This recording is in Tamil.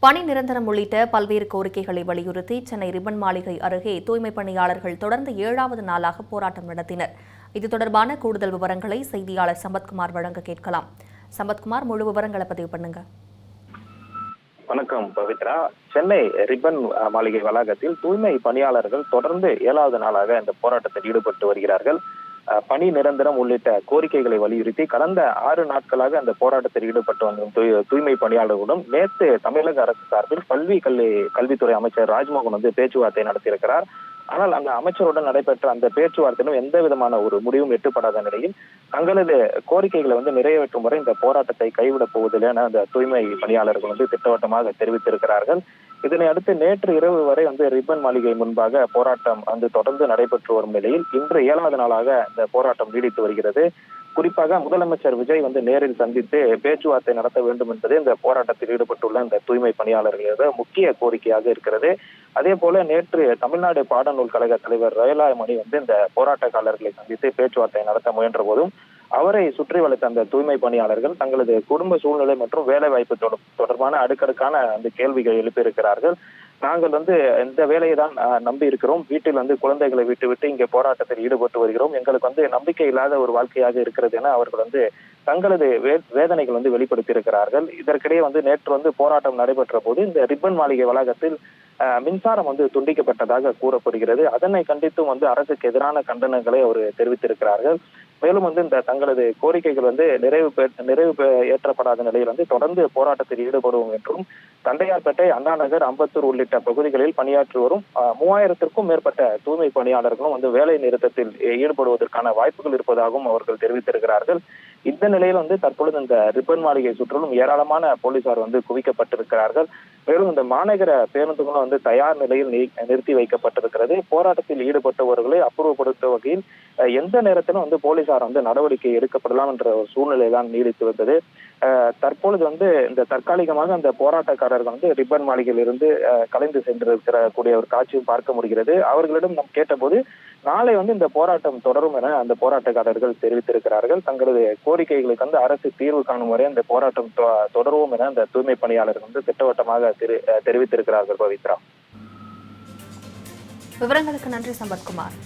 பணி நிரந்தரம் உள்ளிட்ட பல்வேறு கோரிக்கைகளை வலியுறுத்தி சென்னை ரிப்பன் மாளிகை அருகே தூய்மைப் பணியாளர்கள் தொடர்ந்து 7வது நாளாக போராட்டம் நடத்தினர். இது தொடர்பான கூடுதல் விவரங்களை செய்தியாளர் சம்பத்குமார் வழங்க கேட்கலாம். சம்பத்குமார், முழு விவரங்களை பதிவு பண்ணுங்க. வணக்கம் பவித்ரா. சென்னை ரிப்பன் மாளிகை வளாகத்தில் தூய்மை பணியாளர்கள் தொடர்ந்து 7வது நாளாக இந்த போராட்டத்தில் ஈடுபட்டு வருகிறார்கள். பணி நிரந்தரம் உள்ளிட்ட கோரிக்கைகளை வலியுறுத்தி கடந்த 6 நாட்களாக அந்த போராட்டத்தில் ஈடுபட்டு வந்த தூய்மை பணியாளர்களுடன் நேற்று தமிழக அரசு சார்பில் கல்வித்துறை அமைச்சர் ராஜ்மோகன் பேச்சுவார்த்தை நடத்தியிருக்கிறார். ஆனால் அந்த அமைச்சருடன் நடைபெற்ற அந்த பேச்சுவார்த்தையிலும் எந்த விதமான ஒரு முடிவும் எட்டப்படாத நிலையில் தங்களது கோரிக்கைகளை நிறைவேற்றும் வரை இந்த போராட்டத்தை கைவிடப் போவதில்லை என அந்த தூய்மை பணியாளர்கள் திட்டவட்டமாக தெரிவித்திருக்கிறார்கள். இதனை அடுத்து நேற்று இரவு வரை ரிப்பன் மாளிகை முன்பாக போராட்டம் தொடர்ந்து நடைபெற்று வரும் நிலையில் இன்று 7வது நாளாக இந்த போராட்டம் நீடித்து வருகிறது. குறிப்பாக முதலமைச்சர் விஜய் நேரில் சந்தித்து பேச்சுவார்த்தை நடத்த வேண்டும் என்பதே இந்த போராட்டத்தில் ஈடுபட்டுள்ள இந்த தூய்மை பணியாளர்களோட முக்கிய கோரிக்கையாக இருக்கிறது. அதே போல நேற்று தமிழ்நாடு பாடநூல் கழக தலைவர் ரயலாமணி இந்த போராட்டக்காரர்களை சந்தித்து பேச்சுவார்த்தை நடத்த முயன்ற போதும் அவரை சுற்றி வளைத்த அந்த தூய்மை பணியாளர்கள் தங்களது குடும்ப சூழ்நிலை மற்றும் வேலை வாய்ப்பு தொடர்பான அடுக்கடுக்கான அந்த கேள்விகள் எழுப்பியிருக்கிறார்கள். நாங்கள் இந்த வேலையை தான் நம்பி இருக்கிறோம். வீட்டில் குழந்தைகளை விட்டு இங்கே போராட்டத்தில் ஈடுபட்டு வருகிறோம். எங்களுக்கு நம்பிக்கை இல்லாத ஒரு வாழ்க்கையாக இருக்கிறது என அவர்கள் தங்களது வேதனைகள் வெளிப்படுத்தி இருக்கிறார்கள். இதற்கிடையே நேற்று போராட்டம் நடைபெற்ற போது இந்த ரிப்பன் மாளிகை வளாகத்தில் மின்சாரம் துண்டிக்கப்பட்டதாக கூறப்படுகிறது. அதனை கண்டித்தும் அரசுக்கு எதிரான கண்டனங்களை அவர் தெரிவித்திருக்கிறார்கள். மேலும் இந்த தங்களது கோரிக்கைகள் நிறைவு ஏற்றப்படாத நிலையில் தொடர்ந்து போராட்டத்தில் ஈடுபடுவோம் என்றும் தண்டையார்பேட்டை, அண்ணாநகர், அம்பத்தூர் உள்ளிட்ட பகுதிகளில் பணியாற்றி வரும் 3000க்கும் மேற்பட்ட தூய்மை பணியாளர்களும் வேலை நிறுத்தத்தில் ஈடுபடுவதற்கான வாய்ப்புகள் இருப்பதாகவும் அவர்கள் தெரிவித்திருக்கிறார்கள். இந்த நிலையில் தற்பொழுது இந்த ரிப்பன் மாளிகை சுற்றிலும் ஏராளமான போலீசார் குவிக்கப்பட்டிருக்கிறார்கள். மேலும் இந்த மாநகர பேருந்துகளும் தயார் நிலையில் நிறுத்தி வைக்கப்பட்டிருக்கிறது. போராட்டத்தில் ஈடுபட்டவர்களை அப்புறப்படுத்தும் வகையில் எந்த நேரத்திலும் போலீசார் நடவடிக்கை எடுக்கப்படலாம் என்ற ஒரு சூழ்நிலை தான் நீடித்து வந்தது. தற்பொழுது இந்த தற்காலிகமாக அந்த போராட்டக்காரர்கள் ரிப்பன் மாளிகையில் இருந்து கலைந்து சென்றிருக்கக்கூடிய ஒரு காட்சியும் பார்க்க முடிகிறது. அவர்களிடம் நாம் கேட்டபோது நாளை இந்த போராட்டம் தொடரும் என அந்த போராட்டக்காரர்கள் தெரிவித்திருக்கிறார்கள். தங்களது கோரிக்கைகளுக்கு அரசு தீர்வு காணும் வரை அந்த போராட்டம் தொடருவோம் என அந்த தூய்மை பணியாளர்கள் திட்டவட்டமாக தெரிவித்திருக்கிறார்கள். பவித்ரா, விவரங்களுக்கு நன்றி சம்பத்குமார்.